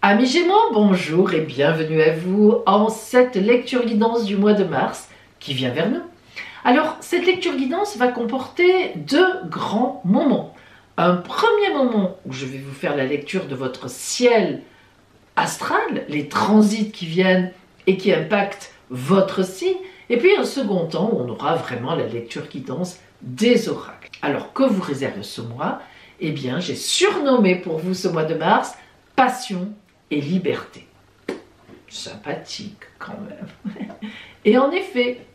Amis Gémeaux, bonjour et bienvenue à vous en cette lecture guidance du mois de mars qui vient vers nous. Alors, cette lecture guidance va comporter deux grands moments. Un premier moment où je vais vous faire la lecture de votre ciel astral, les transits qui viennent et qui impactent votre signe, et puis un second temps où on aura vraiment la lecture guidance des oracles. Alors, que vous réserve ce mois? Eh bien, j'ai surnommé pour vous ce mois de mars Passion et liberté. Sympathique quand même. Et en effet,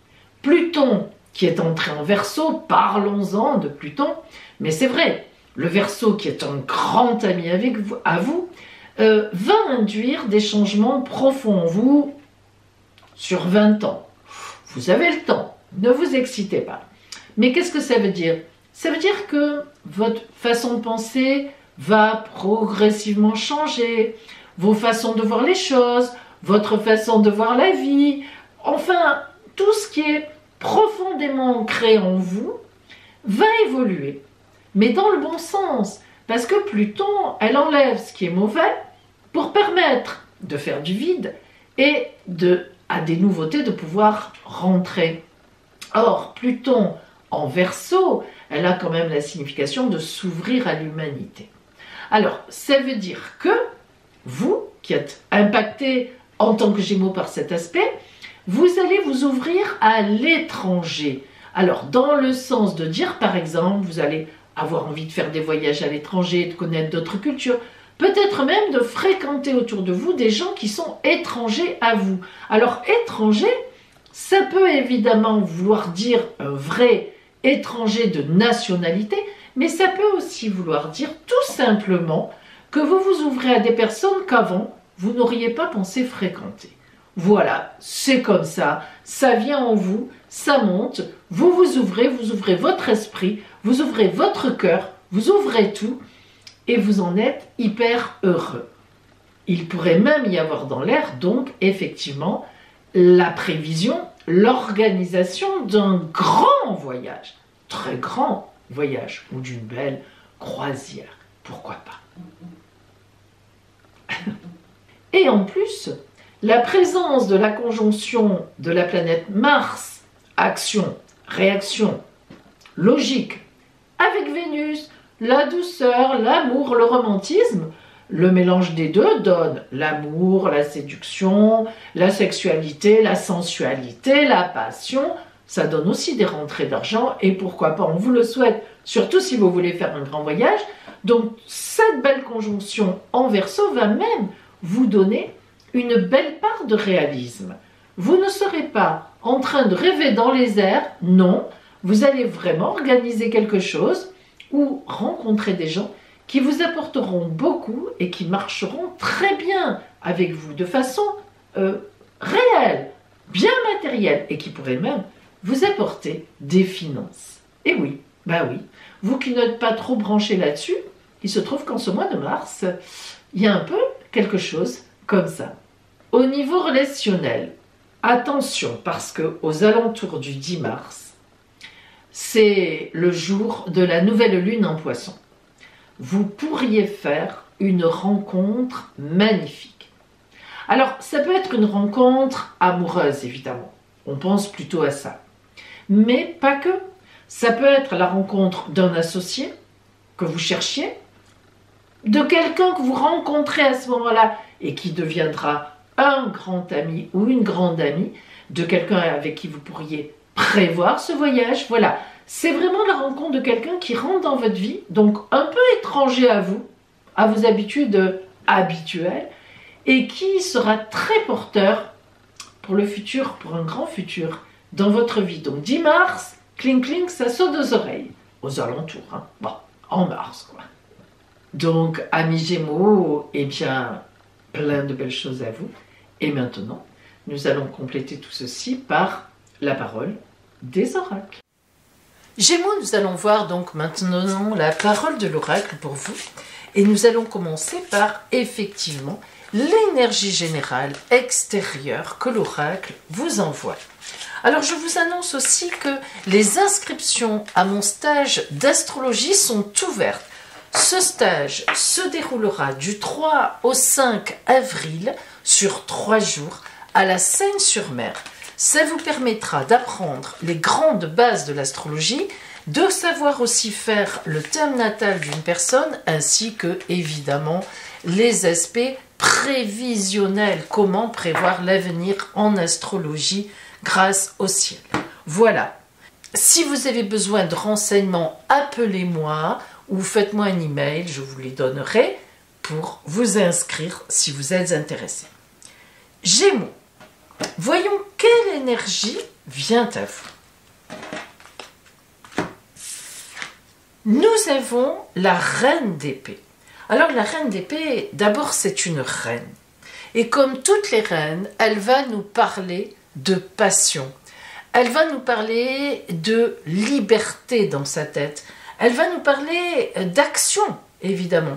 Pluton qui est entré en Verseau, parlons-en de Pluton, mais c'est vrai, le Verseau qui est un grand ami à vous, va induire des changements profonds en vous sur 20 ans. Vous avez le temps, ne vous excitez pas. Mais qu'est-ce que ça veut dire? Ça veut dire que votre façon de penser va progressivement changer, vos façons de voir les choses, votre façon de voir la vie, enfin, tout ce qui est profondément ancré en vous va évoluer, mais dans le bon sens, parce que Pluton, elle enlève ce qui est mauvais pour permettre de faire du vide et à des nouveautés de pouvoir rentrer. Or, Pluton en Verseau, elle a quand même la signification de s'ouvrir à l'humanité. Alors, ça veut dire que vous, qui êtes impacté en tant que Gémeaux par cet aspect, vous allez vous ouvrir à l'étranger. Alors, dans le sens de dire, par exemple, vous allez avoir envie de faire des voyages à l'étranger, de connaître d'autres cultures, peut-être même de fréquenter autour de vous des gens qui sont étrangers à vous. Alors, étranger, ça peut évidemment vouloir dire un vrai étranger de nationalité, mais ça peut aussi vouloir dire tout simplement que vous vous ouvrez à des personnes qu'avant, vous n'auriez pas pensé fréquenter. Voilà, c'est comme ça, ça vient en vous, ça monte, vous vous ouvrez votre esprit, vous ouvrez votre cœur, vous ouvrez tout et vous en êtes hyper heureux. Il pourrait même y avoir dans l'air, donc, effectivement, la prévision, l'organisation d'un grand voyage, très grand voyage, ou d'une belle croisière, pourquoi pas. Et en plus, la présence de la conjonction de la planète Mars, action, réaction, logique, avec Vénus, la douceur, l'amour, le romantisme, le mélange des deux donne l'amour, la séduction, la sexualité, la sensualité, la passion. Ça donne aussi des rentrées d'argent et pourquoi pas, on vous le souhaite, surtout si vous voulez faire un grand voyage. Donc cette belle conjonction en Verseau va même vous donner une belle part de réalisme. Vous ne serez pas en train de rêver dans les airs, non, vous allez vraiment organiser quelque chose ou rencontrer des gens qui vous apporteront beaucoup et qui marcheront très bien avec vous de façon réelle, bien matérielle et qui pourraient même vous apporter des finances. Et oui, bah oui, vous qui n'êtes pas trop branché là-dessus, il se trouve qu'en ce mois de mars, il y a un peu quelque chose comme ça. Au niveau relationnel, attention parce que aux alentours du 10 mars, c'est le jour de la nouvelle lune en Poisson. Vous pourriez faire une rencontre magnifique. Alors, ça peut être une rencontre amoureuse, évidemment. On pense plutôt à ça. Mais pas que. Ça peut être la rencontre d'un associé que vous cherchiez, de quelqu'un que vous rencontrez à ce moment-là et qui deviendra un grand ami ou une grande amie, de quelqu'un avec qui vous pourriez prévoir ce voyage. Voilà, c'est vraiment la rencontre de quelqu'un qui rentre dans votre vie, donc un peu étranger à vous, à vos habitudes habituelles, et qui sera très porteur pour le futur, pour un grand futur dans votre vie. Donc 10 mars, cling cling, ça saute aux oreilles, aux alentours, hein. Bon, en mars quoi. Donc amis Gémeaux, eh bien, plein de belles choses à vous. Et maintenant, nous allons compléter tout ceci par la parole des oracles. Gémeaux, nous allons voir donc maintenant la parole de l'oracle pour vous. Et nous allons commencer par, effectivement, l'énergie générale extérieure que l'oracle vous envoie. Alors, je vous annonce aussi que les inscriptions à mon stage d'astrologie sont ouvertes. Ce stage se déroulera du 3 au 5 avril sur 3 jours à la Seine-sur-Mer. Ça vous permettra d'apprendre les grandes bases de l'astrologie, de savoir aussi faire le thème natal d'une personne, ainsi que, évidemment, les aspects prévisionnels, comment prévoir l'avenir en astrologie grâce au ciel. Voilà. Si vous avez besoin de renseignements, appelez-moi ou faites-moi un email, je vous les donnerai pour vous inscrire si vous êtes intéressé. Gémeaux, voyons quelle énergie vient à vous. Nous avons la reine d'épée. Alors la reine d'épée, d'abord c'est une reine. Et comme toutes les reines, elle va nous parler de passion. Elle va nous parler de liberté dans sa tête. Elle va nous parler d'action, évidemment.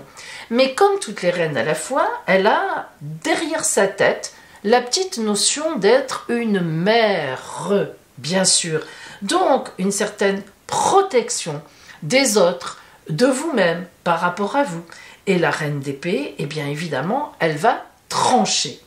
Mais comme toutes les reines à la fois, elle a derrière sa tête la petite notion d'être une mère, bien sûr. Donc, une certaine protection des autres, de vous-même, par rapport à vous. Et la reine d'épée, eh bien évidemment, elle va trancher.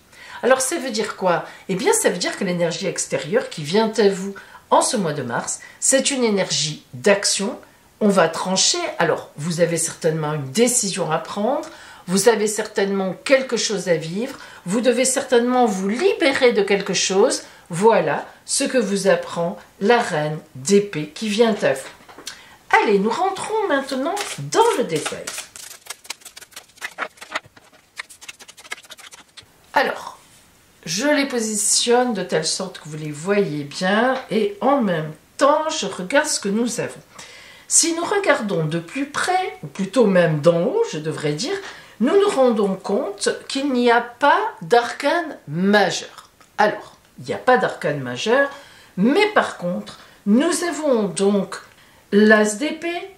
Alors ça veut dire quoi? Eh bien ça veut dire que l'énergie extérieure qui vient à vous en ce mois de mars, c'est une énergie d'action. On va trancher. Alors vous avez certainement une décision à prendre, vous avez certainement quelque chose à vivre, vous devez certainement vous libérer de quelque chose. Voilà ce que vous apprend la reine d'épée qui vient à vous. Allez, nous rentrons maintenant dans le détail. Alors, je les positionne de telle sorte que vous les voyez bien et en même temps, je regarde ce que nous avons. Si nous regardons de plus près, ou plutôt même d'en haut, je devrais dire, nous nous rendons compte qu'il n'y a pas d'arcane majeur. Alors, il n'y a pas d'arcane majeur, mais par contre, nous avons donc l'as d'épée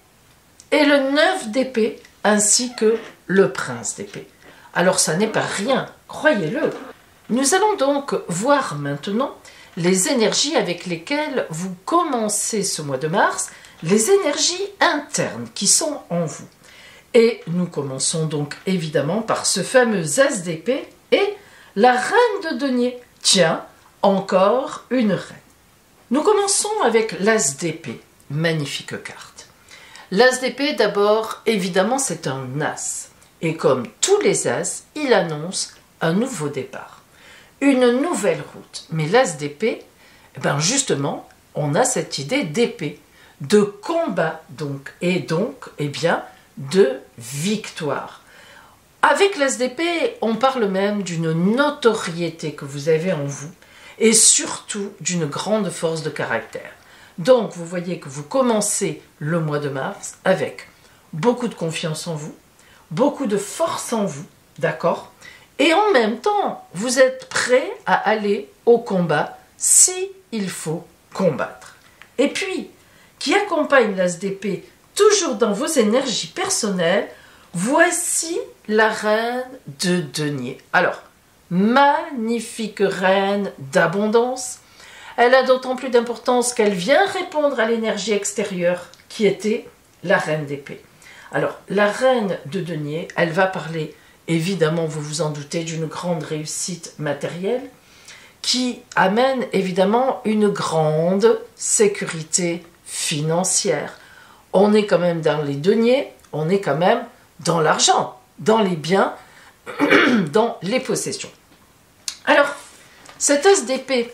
et le 9 d'épée, ainsi que le prince d'épée. Alors ça n'est pas rien, croyez-le. Nous allons donc voir maintenant les énergies avec lesquelles vous commencez ce mois de mars, les énergies internes qui sont en vous. Et nous commençons donc évidemment par ce fameux as d'épée et la reine de denier. Tiens, encore une reine. Nous commençons avec l'as d'épée, magnifique carte. L'as d'épée d'abord, évidemment c'est un as. Et comme tous les as, il annonce un nouveau départ, une nouvelle route. Mais l'as d'épée, eh ben justement, on a cette idée d'épée, de combat donc, et donc, eh bien, de victoire. Avec l'as d'épée, on parle même d'une notoriété que vous avez en vous et surtout d'une grande force de caractère. Donc, vous voyez que vous commencez le mois de mars avec beaucoup de confiance en vous, beaucoup de force en vous, d'accord? Et en même temps, vous êtes prêt à aller au combat si il faut combattre. Et puis, qui accompagne l'as d'épée toujours dans vos énergies personnelles, voici la reine de denier. Alors, magnifique reine d'abondance. Elle a d'autant plus d'importance qu'elle vient répondre à l'énergie extérieure qui était la reine d'épée. Alors, la reine de denier, elle va parler, évidemment, vous vous en doutez, d'une grande réussite matérielle qui amène évidemment une grande sécurité financière. On est quand même dans les deniers, on est quand même dans l'argent, dans les biens, dans les possessions. Alors, cet as d'épée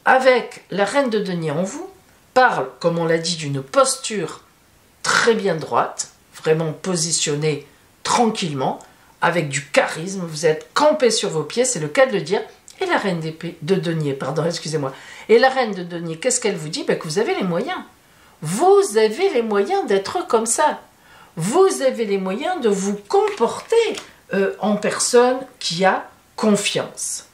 avec la reine de denier en vous parle, comme on l'a dit, d'une posture très bien droite, vraiment positionnée tranquillement, avec du charisme, vous êtes campé sur vos pieds, c'est le cas de le dire. Et la reine d'épée, de denier, pardon, excusez-moi. Et la reine de denier, qu'est-ce qu'elle vous dit? Ben, que vous avez les moyens. Vous avez les moyens d'être comme ça. Vous avez les moyens de vous comporter en personne qui a confiance.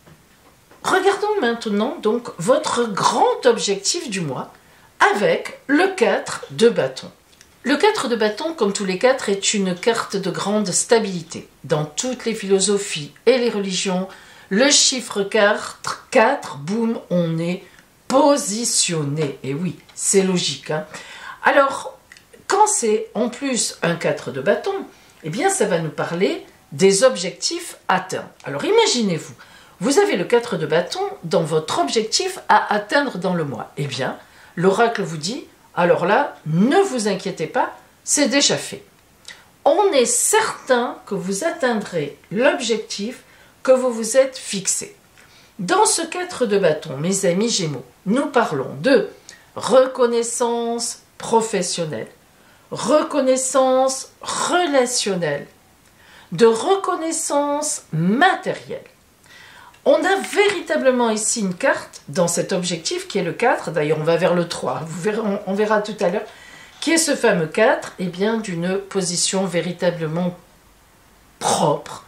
Regardons maintenant donc votre grand objectif du mois avec le 4 de bâton. Le 4 de bâton, comme tous les 4, est une carte de grande stabilité. Dans toutes les philosophies et les religions, le chiffre 4, boum, on est positionné. Et oui, c'est logique, hein. Alors, quand c'est en plus un 4 de bâton, eh bien ça va nous parler des objectifs atteints. Alors imaginez-vous, vous avez le 4 de bâton dans votre objectif à atteindre dans le mois. Eh bien, l'oracle vous dit, alors là, ne vous inquiétez pas, c'est déjà fait. On est certain que vous atteindrez l'objectif que vous vous êtes fixé. Dans ce 4 de bâton, mes amis Gémeaux, nous parlons de reconnaissance professionnelle, reconnaissance relationnelle, de reconnaissance matérielle. On a véritablement ici une carte dans cet objectif qui est le 4, d'ailleurs on va vers le 3, on verra tout à l'heure, qui est ce fameux 4, et bien d'une position véritablement propre,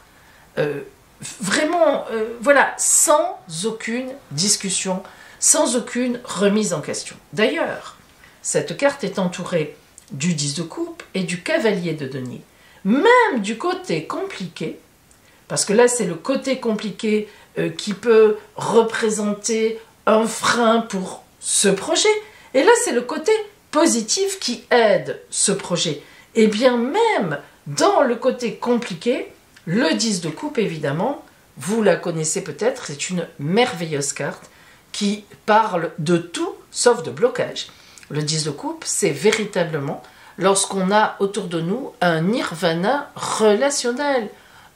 voilà, sans aucune discussion, sans aucune remise en question. D'ailleurs, cette carte est entourée du 10 de coupe et du cavalier de denier. Même du côté compliqué, parce que là c'est le côté compliqué qui peut représenter un frein pour ce projet, et là c'est le côté positif qui aide ce projet. Et bien même dans le côté compliqué, le 10 de coupe évidemment, vous la connaissez peut-être, c'est une merveilleuse carte qui parle de tout sauf de blocage. Le 10 de coupe, c'est véritablement lorsqu'on a autour de nous un nirvana relationnel,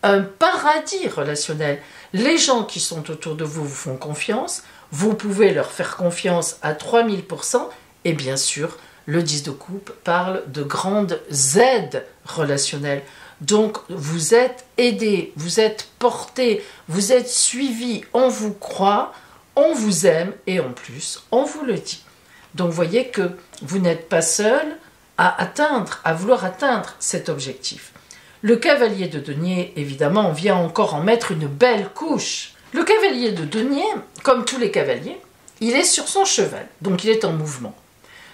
un paradis relationnel. Les gens qui sont autour de vous vous font confiance, vous pouvez leur faire confiance à 3000%, et bien sûr, le 10 de coupe parle de grandes aides relationnelles. Donc, vous êtes aidé, vous êtes porté, vous êtes suivi, on vous croit, on vous aime, et en plus, on vous le dit. Donc, vous voyez que vous n'êtes pas seul à vouloir atteindre cet objectif. Le cavalier de denier, évidemment, on vient encore en mettre une belle couche. Le cavalier de denier, comme tous les cavaliers, il est sur son cheval, donc il est en mouvement.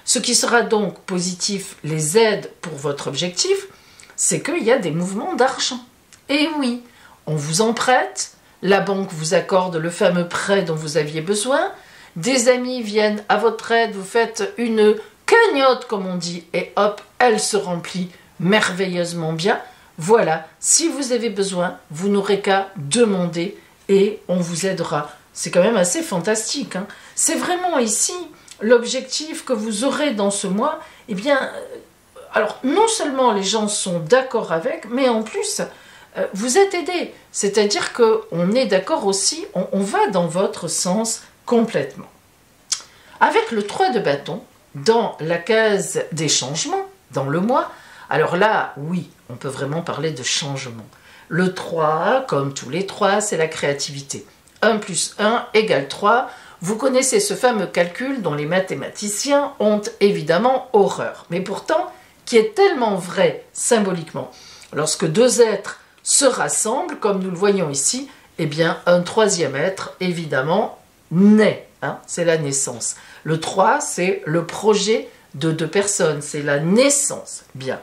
Ce qui sera donc positif, les aides pour votre objectif, c'est qu'il y a des mouvements d'argent. Et oui, on vous en prête, la banque vous accorde le fameux prêt dont vous aviez besoin, des amis viennent à votre aide, vous faites une cagnotte, comme on dit, et hop, elle se remplit merveilleusement bien. Voilà, si vous avez besoin, vous n'aurez qu'à demander et on vous aidera. C'est quand même assez fantastique, hein. C'est vraiment ici l'objectif que vous aurez dans ce mois. Eh bien, alors non seulement les gens sont d'accord avec, mais en plus, vous êtes aidés. C'est-à-dire qu'on est d'accord aussi, on va dans votre sens complètement. Avec le 3 de bâton, dans la case des changements, dans le mois, alors là, oui, on peut vraiment parler de changement. Le 3, comme tous les 3, c'est la créativité. 1 plus 1 égale 3. Vous connaissez ce fameux calcul dont les mathématiciens ont évidemment horreur, mais pourtant qui est tellement vrai symboliquement. Lorsque deux êtres se rassemblent, comme nous le voyons ici, eh bien un troisième être, évidemment, naît. Hein, c'est la naissance. Le 3, c'est le projet de deux personnes, c'est la naissance. Bien.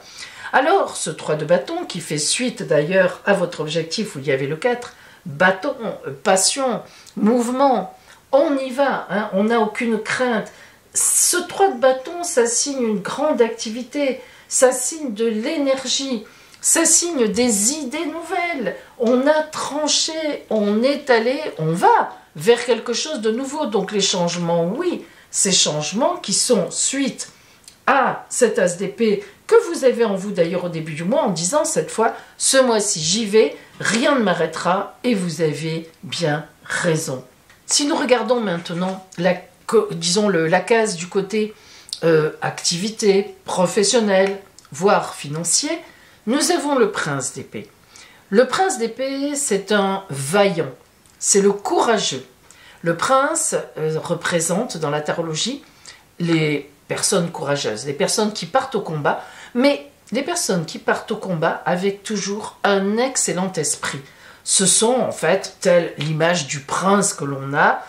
Alors, ce 3 de bâton, qui fait suite d'ailleurs à votre objectif où il y avait le 4, bâton, passion, mouvement, on y va, hein, on n'a aucune crainte. Ce 3 de bâton, ça signe une grande activité, ça signe de l'énergie, ça signe des idées nouvelles. On a tranché, on est allé, on va vers quelque chose de nouveau. Donc les changements, oui, ces changements qui sont suite à cet as d'épée que vous avez en vous d'ailleurs au début du mois en disant cette fois, ce mois-ci j'y vais, rien ne m'arrêtera et vous avez bien raison. Si nous regardons maintenant la case du côté activité professionnelle, voire financier, nous avons le prince d'épée. Le prince d'épée, c'est un vaillant, c'est le courageux. Le prince représente dans la tarologie les personnes courageuses, les personnes qui partent au combat, mais les personnes qui partent au combat avec toujours un excellent esprit. Ce sont en fait, telle l'image du prince que l'on a,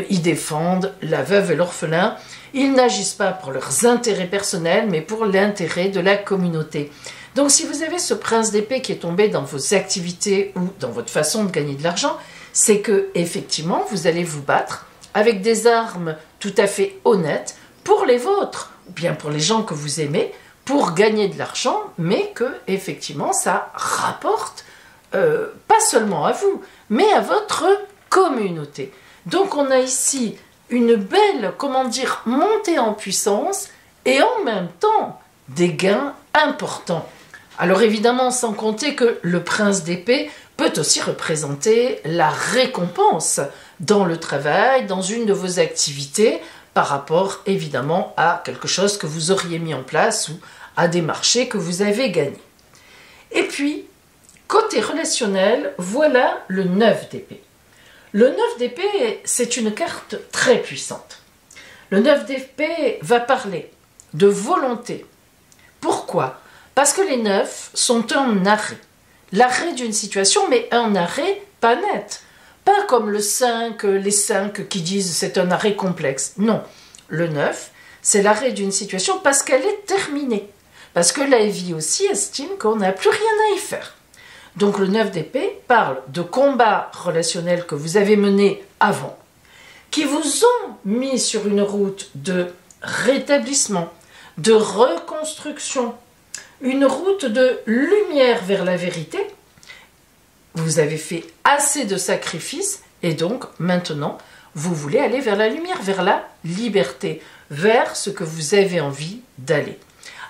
ils défendent la veuve et l'orphelin, ils n'agissent pas pour leurs intérêts personnels, mais pour l'intérêt de la communauté. Donc si vous avez ce prince d'épée qui est tombé dans vos activités ou dans votre façon de gagner de l'argent, c'est que effectivement vous allez vous battre avec des armes tout à fait honnêtes pour les vôtres, ou bien pour les gens que vous aimez, pour gagner de l'argent, mais que effectivement ça rapporte pas seulement à vous, mais à votre communauté. Donc on a ici une belle, comment dire, montée en puissance et en même temps des gains importants. Alors évidemment, sans compter que le prince d'épée peut aussi représenter la récompense dans le travail, dans une de vos activités, par rapport évidemment à quelque chose que vous auriez mis en place ou à des marchés que vous avez gagnés. Et puis, côté relationnel, voilà le 9 d'épée. Le 9 d'épée, c'est une carte très puissante. Le 9 d'épée va parler de volonté. Pourquoi? Parce que les 9 sont un arrêt. L'arrêt d'une situation, mais un arrêt pas net. Pas comme le 5, les 5 qui disent c'est un arrêt complexe. Non, le 9, c'est l'arrêt d'une situation parce qu'elle est terminée. Parce que la vie aussi estime qu'on n'a plus rien à y faire. Donc le 9 d'épée parle de combats relationnels que vous avez menés avant, qui vous ont mis sur une route de rétablissement, de reconstruction, une route de lumière vers la vérité. Vous avez fait assez de sacrifices et donc maintenant vous voulez aller vers la lumière, vers la liberté, vers ce que vous avez envie d'aller.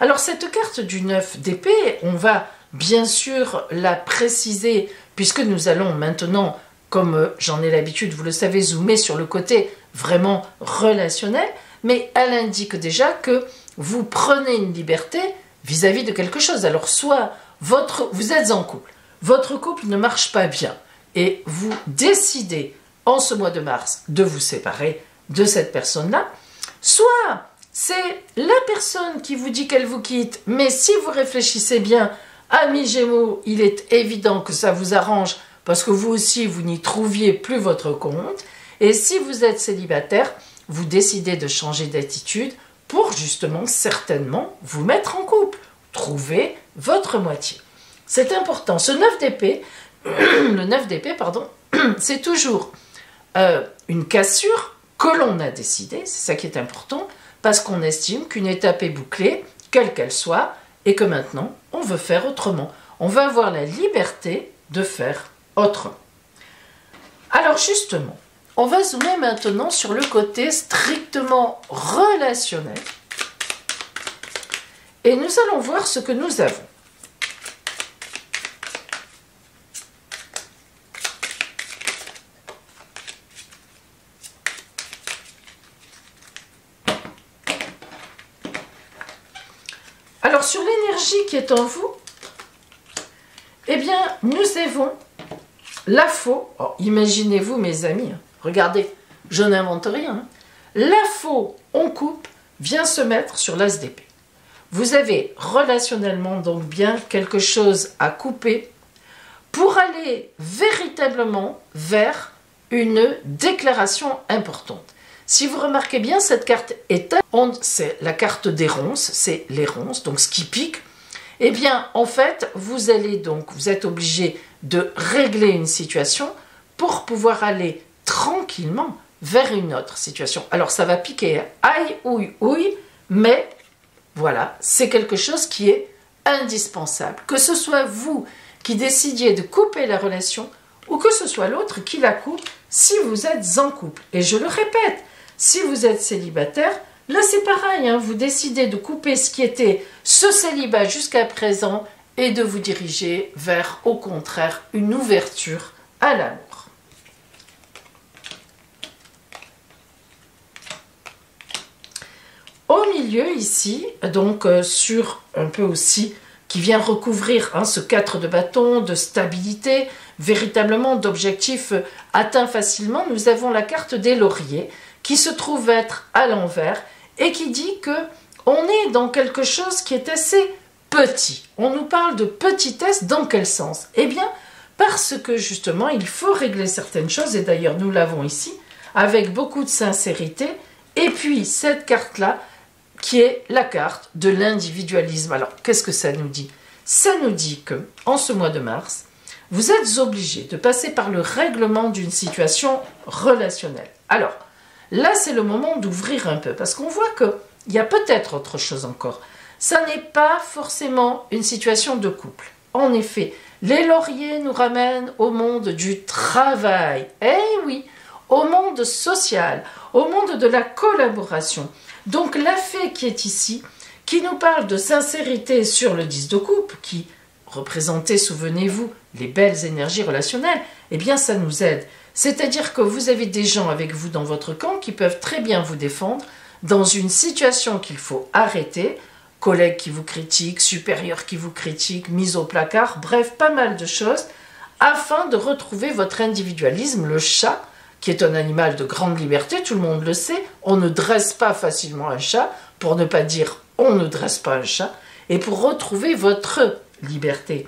Alors cette carte du 9 d'épée, on va bien sûr la préciser puisque nous allons maintenant, comme j'en ai l'habitude, vous le savez, zoomer sur le côté vraiment relationnel, mais elle indique déjà que vous prenez une liberté vis-à-vis de quelque chose. Alors soit vous êtes en couple, votre couple ne marche pas bien et vous décidez en ce mois de mars de vous séparer de cette personne-là, soit c'est la personne qui vous dit qu'elle vous quitte, mais si vous réfléchissez bien, amis Gémeaux, il est évident que ça vous arrange parce que vous aussi, vous n'y trouviez plus votre compte. Et si vous êtes célibataire, vous décidez de changer d'attitude pour justement certainement vous mettre en couple, trouver votre moitié. C'est important. Ce 9 d'épée, le 9 d'épée, pardon, c'est toujours une cassure que l'on a décidé, c'est ça qui est important, parce qu'on estime qu'une étape est bouclée, quelle qu'elle soit, et que maintenant, on veut faire autrement. On veut avoir la liberté de faire autrement. Alors justement, on va zoomer maintenant sur le côté strictement relationnel. Et nous allons voir ce que nous avons. Alors sur l'énergie qui est en vous, eh bien nous avons la faux. Oh, imaginez-vous mes amis, regardez, je n'invente rien. Hein. La faux en coupe vient se mettre sur l'as d'épée. Vous avez relationnellement donc bien quelque chose à couper pour aller véritablement vers une déclaration importante. Si vous remarquez bien, cette carte c'est la carte des ronces, c'est les ronces, donc ce qui pique. Eh bien, en fait, vous êtes obligé de régler une situation pour pouvoir aller tranquillement vers une autre situation. Alors, ça va piquer, aïe, ouïe, mais voilà, c'est quelque chose qui est indispensable. Que ce soit vous qui décidiez de couper la relation ou que ce soit l'autre qui la coupe si vous êtes en couple. Et je le répète, si vous êtes célibataire, là c'est pareil, hein, vous décidez de couper ce qui était ce célibat jusqu'à présent et de vous diriger vers, au contraire, une ouverture à l'amour. Au milieu ici, donc sur un peu aussi, qui vient recouvrir ce 4 de bâton, de stabilité, véritablement d'objectifs atteints facilement, nous avons la carte des lauriers qui se trouve être à l'envers et qui dit que on est dans quelque chose qui est assez petit. On nous parle de petitesse dans quel sens? Eh bien, parce que justement, il faut régler certaines choses, et d'ailleurs nous l'avons ici, avec beaucoup de sincérité, et puis cette carte-là, qui est la carte de l'individualisme. Alors, qu'est-ce que ça nous dit? Ça nous dit que, en ce mois de mars, vous êtes obligé de passer par le règlement d'une situation relationnelle. Alors, là, c'est le moment d'ouvrir un peu, parce qu'on voit qu'il y a peut-être autre chose encore. ça n'est pas forcément une situation de couple. En effet, les lauriers nous ramènent au monde du travail. Eh oui, au monde social, au monde de la collaboration. Donc la fée qui est ici, qui nous parle de sincérité sur le 10 de coupe, qui représentait, souvenez-vous, les belles énergies relationnelles, eh bien ça nous aide. C'est-à-dire que vous avez des gens avec vous dans votre camp qui peuvent très bien vous défendre dans une situation qu'il faut arrêter, collègues qui vous critiquent, supérieurs qui vous critiquent, mise au placard, bref, pas mal de choses, afin de retrouver votre individualisme. Le chat, qui est un animal de grande liberté, tout le monde le sait, on ne dresse pas facilement un chat, pour ne pas dire on ne dresse pas un chat, et pour retrouver votre liberté.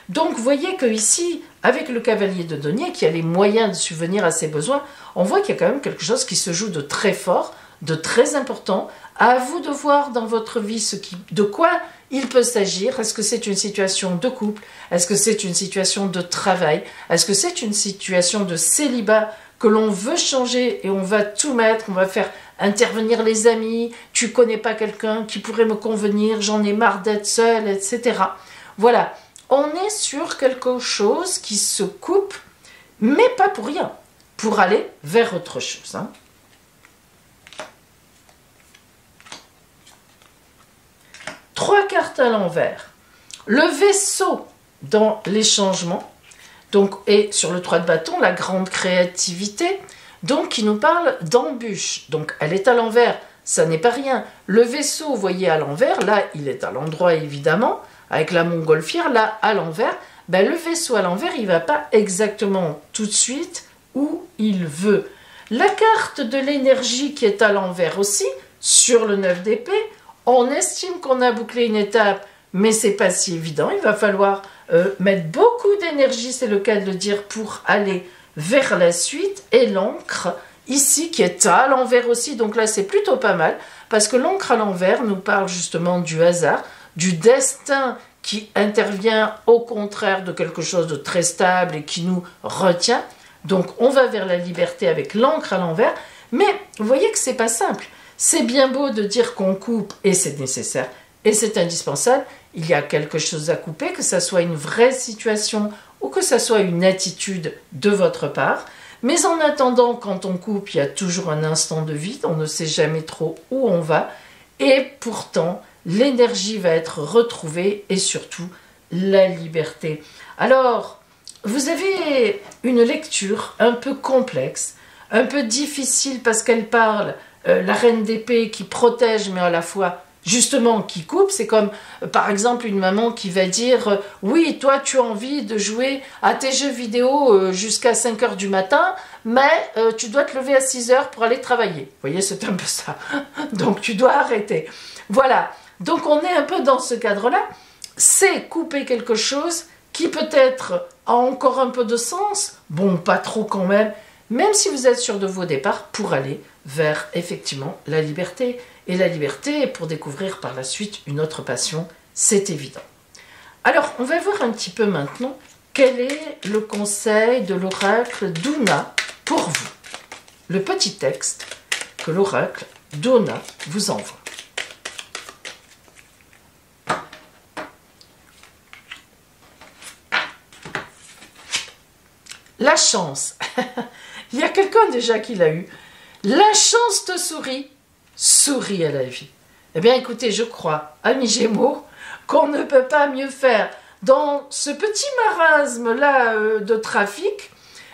Donc vous voyez que ici, avec le cavalier de denier, qui a les moyens de subvenir à ses besoins, on voit qu'il y a quand même quelque chose qui se joue de très fort, de très important. À vous de voir dans votre vie de quoi il peut s'agir. Est-ce que c'est une situation de couple? Est-ce que c'est une situation de travail? Est-ce que c'est une situation de célibat que l'on veut changer et on va tout mettre, on va faire intervenir les amis, tu connais pas quelqu'un qui pourrait me convenir, j'en ai marre d'être seule, etc. Voilà, on est sur quelque chose qui se coupe, mais pas pour rien, pour aller vers autre chose. Hein. Trois cartes à l'envers. Le vaisseau dans les changements. Donc, et sur le 3 de bâton, la grande créativité, donc qui nous parle d'embûche. Donc, elle est à l'envers, ça n'est pas rien. Le vaisseau, vous voyez, à l'envers, là, il est à l'endroit, évidemment, avec la montgolfière, là, à l'envers. Ben, le vaisseau à l'envers, il ne va pas exactement tout de suite où il veut. La carte de l'énergie qui est à l'envers aussi, sur le 9 d'épée, on estime qu'on a bouclé une étape, mais c'est pas si évident. Il va falloir mettre beaucoup d'énergie, c'est le cas de le dire, pour aller vers la suite. Et l'encre, ici, qui est à l'envers aussi, donc là c'est plutôt pas mal, parce que l'encre à l'envers nous parle justement du hasard, du destin qui intervient au contraire de quelque chose de très stable et qui nous retient. Donc on va vers la liberté avec l'encre à l'envers, mais vous voyez que c'est pas simple. C'est bien beau de dire qu'on coupe, et c'est nécessaire, et c'est indispensable. Il y a quelque chose à couper, que ça soit une vraie situation ou que ça soit une attitude de votre part. Mais en attendant, quand on coupe, il y a toujours un instant de vide, on ne sait jamais trop où on va. Et pourtant, l'énergie va être retrouvée et surtout la liberté. Alors, vous avez une lecture un peu complexe, un peu difficile parce qu'elle parle la reine d'épée qui protège mais à la fois justement qui coupe. C'est comme par exemple une maman qui va dire oui, toi tu as envie de jouer à tes jeux vidéo jusqu'à 5 heures du matin, mais tu dois te lever à 6 heures pour aller travailler. Vous voyez, c'est un peu ça. Donc tu dois arrêter. Voilà, donc on est un peu dans ce cadre-là. C'est couper quelque chose qui peut-être a encore un peu de sens, bon, pas trop quand même si vous êtes sûr de vos départs, pour aller vers effectivement la liberté. Et la liberté pour découvrir par la suite une autre passion, c'est évident. Alors, on va voir un petit peu maintenant quel est le conseil de l'oracle d'Una pour vous. Le petit texte que l'oracle d'Una vous envoie. La chance. Il y a quelqu'un déjà qui l'a eu. La chance te sourit. Souris à la vie. Eh bien, écoutez, je crois, amis Gémeaux, qu'on ne peut pas mieux faire dans ce petit marasme-là de trafic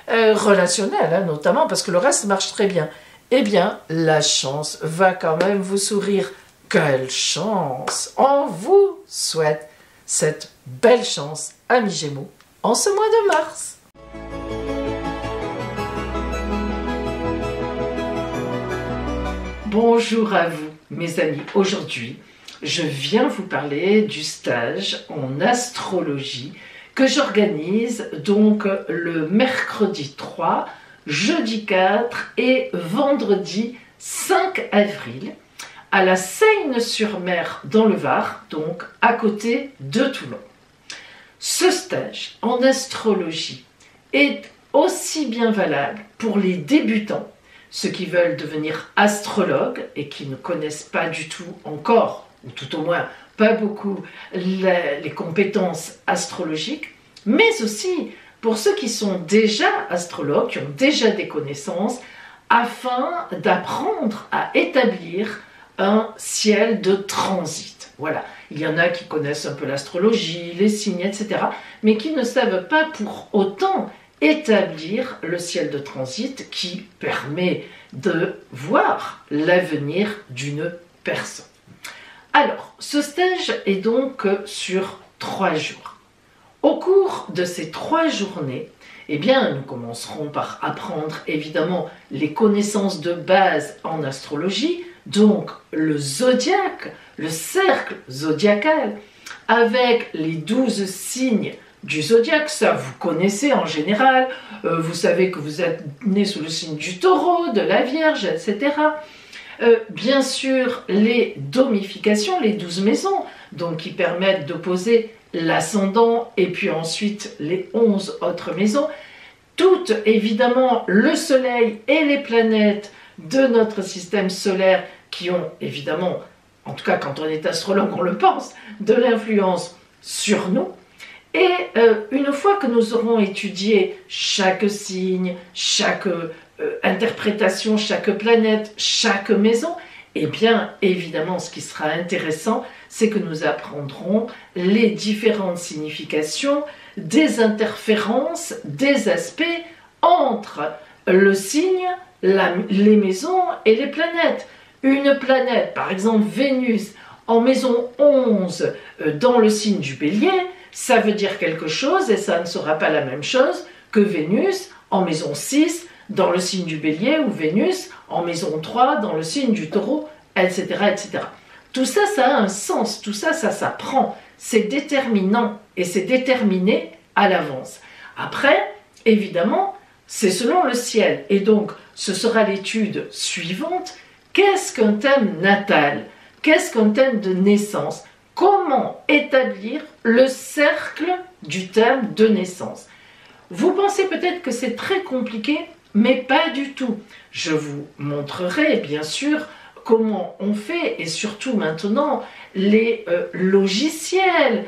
relationnel, hein, notamment, parce que le reste marche très bien. Eh bien, la chance va quand même vous sourire. Quelle chance! On vous souhaite cette belle chance, amis Gémeaux, en ce mois de mars. Bonjour à vous, mes amis. Aujourd'hui, je viens vous parler du stage en astrologie que j'organise donc le mercredi 3, jeudi 4 et vendredi 5 avril à la Seyne-sur-Mer dans le Var, donc à côté de Toulon. Ce stage en astrologie est aussi bien valable pour les débutants, ceux qui veulent devenir astrologues et qui ne connaissent pas du tout encore, ou tout au moins pas beaucoup les compétences astrologiques, mais aussi pour ceux qui sont déjà astrologues, qui ont déjà des connaissances, afin d'apprendre à établir un ciel de transit. Voilà, il y en a qui connaissent un peu l'astrologie, les signes, etc., mais qui ne savent pas pour autant établir le ciel de transit qui permet de voir l'avenir d'une personne. Alors, ce stage est donc sur 3 jours. Au cours de ces 3 journées, eh bien, nous commencerons par apprendre évidemment les connaissances de base en astrologie, donc le zodiaque, le cercle zodiacal, avec les 12 signes du zodiaque. Ça vous connaissez en général, vous savez que vous êtes né sous le signe du taureau, de la vierge, etc. Bien sûr, les domifications, les 12 maisons, donc qui permettent d'opposer l'ascendant et puis ensuite les 11 autres maisons. Toutes, évidemment, le soleil et les planètes de notre système solaire qui ont évidemment, en tout cas quand on est astrologue on le pense, de l'influence sur nous. Et une fois que nous aurons étudié chaque signe, chaque interprétation, chaque planète, chaque maison, eh bien évidemment ce qui sera intéressant, c'est que nous apprendrons les différentes significations des interférences, des aspects entre le signe, les maisons et les planètes. Une planète, par exemple Vénus, en maison 11 dans le signe du Bélier, ça veut dire quelque chose et ça ne sera pas la même chose que Vénus en maison 6 dans le signe du Bélier ou Vénus en maison 3 dans le signe du Taureau, etc. etc. Tout ça, ça a un sens, tout ça, ça s'apprend, c'est déterminant et c'est déterminé à l'avance. Après, évidemment, c'est selon le ciel et donc ce sera l'étude suivante. Qu'est-ce qu'un thème natal? Qu'est-ce qu'un thème de naissance? Comment établir le cercle du thème de naissance? Vous pensez peut-être que c'est très compliqué, mais pas du tout. Je vous montrerai bien sûr comment on fait et surtout maintenant les logiciels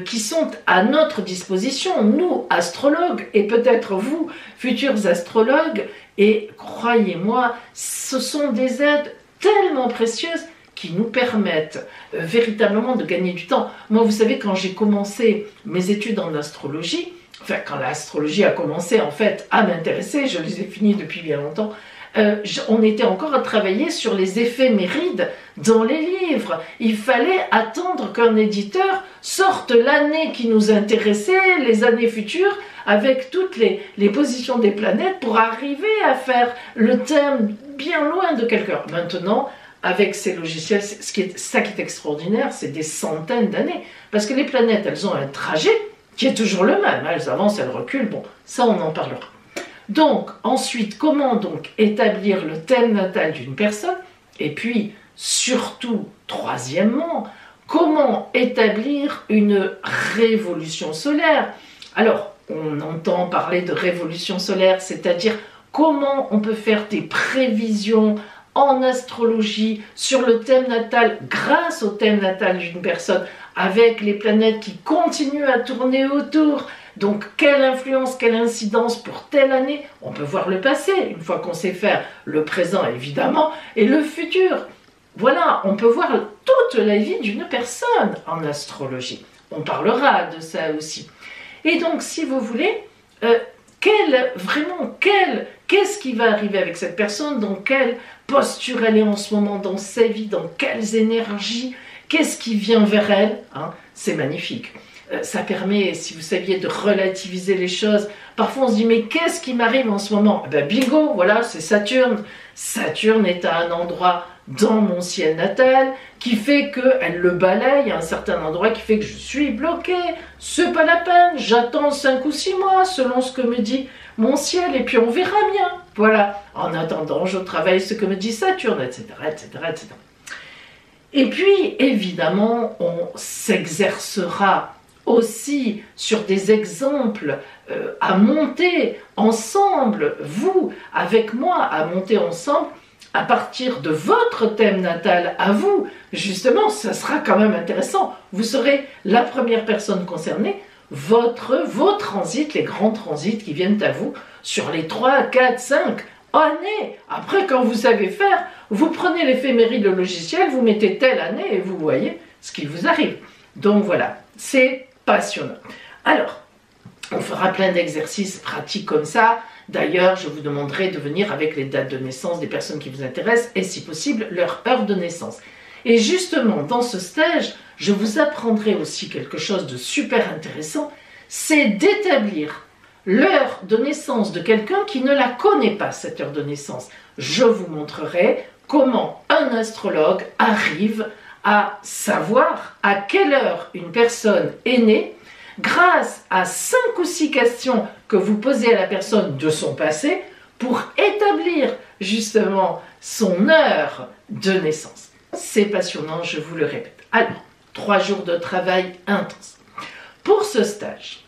qui sont à notre disposition, nous astrologues et peut-être vous futurs astrologues, et croyez-moi, ce sont des aides tellement précieuses qui nous permettent véritablement de gagner du temps. Moi, vous savez, quand j'ai commencé mes études en astrologie, enfin quand l'astrologie a commencé en fait à m'intéresser, je les ai finies depuis bien longtemps, on était encore à travailler sur les éphémérides dans les livres. Il fallait attendre qu'un éditeur sorte l'année qui nous intéressait, les années futures, avec toutes les positions des planètes pour arriver à faire le thème bien loin de quelqu'un. Maintenant, avec ces logiciels, ça qui est extraordinaire, c'est des centaines d'années. Parce que les planètes, elles ont un trajet qui est toujours le même. Elles avancent, elles reculent, bon, ça on en parlera. Donc, ensuite, comment donc établir le thème natal d'une personne? Et puis, surtout, troisièmement, comment établir une révolution solaire? Alors, on entend parler de révolution solaire, c'est-à-dire comment on peut faire des prévisions en astrologie sur le thème natal grâce au thème natal d'une personne avec les planètes qui continuent à tourner autour. Donc, quelle influence, quelle incidence pour telle année? On peut voir le passé, une fois qu'on sait faire le présent, évidemment, et le futur. Voilà, on peut voir toute la vie d'une personne en astrologie. On parlera de ça aussi. Et donc, si vous voulez, qu'est-ce qui va arriver avec cette personne? Dans quelle posture elle est en ce moment dans sa vie? Dans quelles énergies? Qu'est-ce qui vient vers elle, hein? C'est magnifique. Ça permet, si vous saviez, de relativiser les choses. Parfois, on se dit, mais qu'est-ce qui m'arrive en ce moment? Ben, bingo, voilà, c'est Saturne. Saturne est à un endroit dans mon ciel natal qui fait qu'elle le balaye à un certain endroit qui fait que je suis bloquée. C'est pas la peine, j'attends 5 ou 6 mois selon ce que me dit mon ciel et puis on verra bien. Voilà, en attendant, je travaille ce que me dit Saturne, etc., etc., etc. Et puis, évidemment, on s'exercera aussi sur des exemples à monter ensemble, vous, avec moi, à monter ensemble à partir de votre thème natal à vous, justement, ça sera quand même intéressant. Vous serez la première personne concernée, vos transits, les grands transits qui viennent à vous sur les 3, 4, 5 années. Après, quand vous savez faire, vous prenez l'éphémérie, le logiciel, vous mettez telle année et vous voyez ce qui vous arrive. Donc voilà, c'est passionnant. Alors, on fera plein d'exercices pratiques comme ça. D'ailleurs, je vous demanderai de venir avec les dates de naissance des personnes qui vous intéressent et si possible, leur heure de naissance. Et justement, dans ce stage, je vous apprendrai aussi quelque chose de super intéressant, c'est d'établir l'heure de naissance de quelqu'un qui ne la connaît pas, cette heure de naissance. Je vous montrerai comment un astrologue arrive à savoir à quelle heure une personne est née, grâce à 5 ou 6 questions que vous posez à la personne de son passé pour établir justement son heure de naissance. C'est passionnant, je vous le répète. Alors, 3 jours de travail intense. Pour ce stage,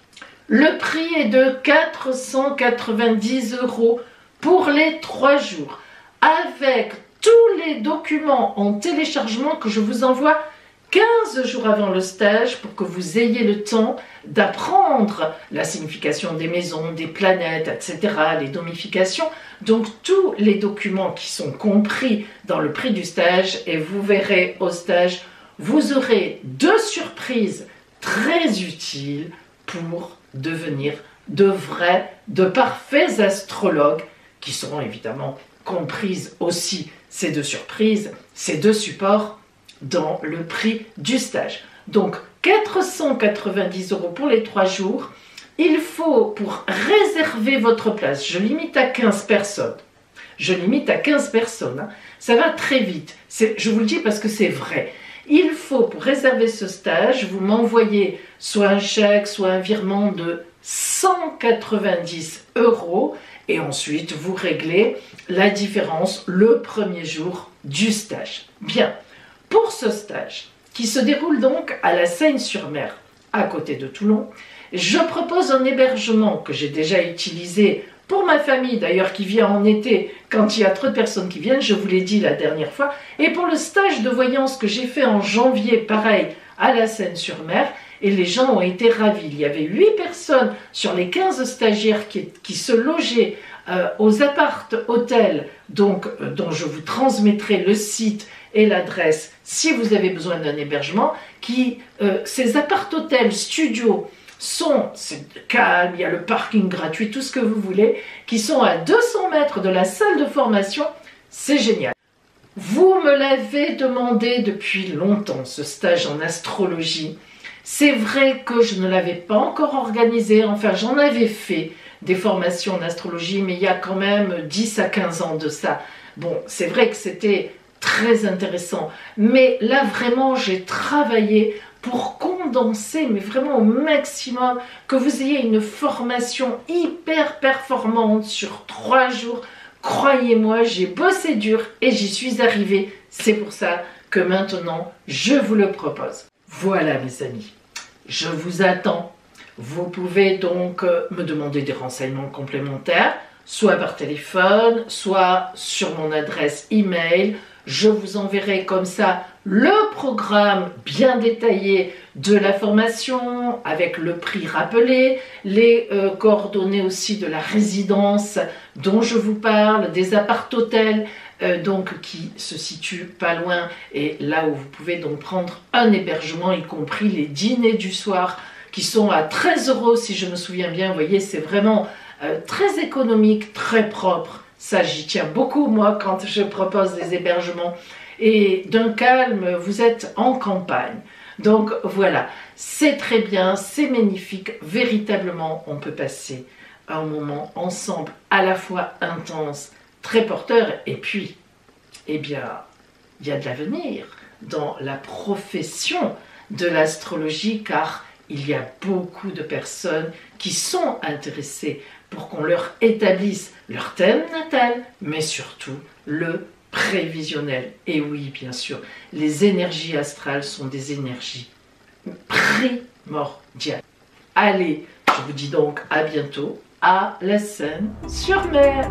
le prix est de 490 € pour les 3 jours, avec tous les documents en téléchargement que je vous envoie 15 jours avant le stage pour que vous ayez le temps d'apprendre la signification des maisons, des planètes, etc., les domifications. Donc tous les documents qui sont compris dans le prix du stage, et vous verrez au stage, vous aurez 2 surprises très utiles pour devenir de parfaits astrologues qui seront évidemment comprises aussi, ces 2 surprises, ces 2 supports dans le prix du stage. Donc 490 € pour les 3 jours. Il faut, pour réserver votre place, je limite à 15 personnes. Je limite à 15 personnes. Hein. Ça va très vite. Je vous le dis parce que c'est vrai. Il faut, pour réserver ce stage, vous m'envoyez soit un chèque, soit un virement de 190 € et ensuite vous réglez la différence le premier jour du stage. Bien. Pour ce stage, qui se déroule donc à la Seine-sur-Mer, à côté de Toulon, je propose un hébergement que j'ai déjà utilisé pour ma famille, d'ailleurs, qui vient en été, quand il y a trop de personnes qui viennent, je vous l'ai dit la dernière fois, et pour le stage de voyance que j'ai fait en janvier, pareil, à la Seine-sur-Mer, et les gens ont été ravis. Il y avait 8 personnes sur les 15 stagiaires qui se logeaient aux appart-hôtels, donc dont je vous transmettrai le site et l'adresse si vous avez besoin d'un hébergement. Ces appart-hôtels studios c'est calme, il y a le parking gratuit, tout ce que vous voulez, qui sont à 200 mètres de la salle de formation. C'est génial. Vous me l'avez demandé depuis longtemps, ce stage en astrologie. C'est vrai que je ne l'avais pas encore organisé, enfin j'en avais fait des formations en astrologie, mais il y a quand même 10 à 15 ans de ça. Bon, c'est vrai que c'était très intéressant, mais là vraiment j'ai travaillé pour condenser, mais vraiment au maximum, que vous ayez une formation hyper performante sur 3 jours. Croyez-moi, j'ai bossé dur et j'y suis arrivée. C'est pour ça que maintenant, je vous le propose. Voilà mes amis, je vous attends. Vous pouvez donc me demander des renseignements complémentaires, soit par téléphone, soit sur mon adresse email. Je vous enverrai comme ça le programme bien détaillé de la formation avec le prix rappelé, les coordonnées aussi de la résidence dont je vous parle, des appart-hôtels donc qui se situent pas loin et là où vous pouvez donc prendre un hébergement, y compris les dîners du soir qui sont à 13 € si je me souviens bien. Vous voyez, c'est vraiment très économique, très propre. Ça, j'y tiens beaucoup, moi, quand je propose des hébergements. Et d'un calme, vous êtes en campagne. Donc, voilà, c'est très bien, c'est magnifique. Véritablement, on peut passer un moment ensemble à la fois intense, très porteur. Et puis, eh bien, il y a de l'avenir dans la profession de l'astrologie, car il y a beaucoup de personnes qui sont intéressées pour qu'on leur établisse leur thème natal, mais surtout le prévisionnel. Et oui, bien sûr, les énergies astrales sont des énergies primordiales. Allez, je vous dis donc à bientôt à la Seine-sur-Mer.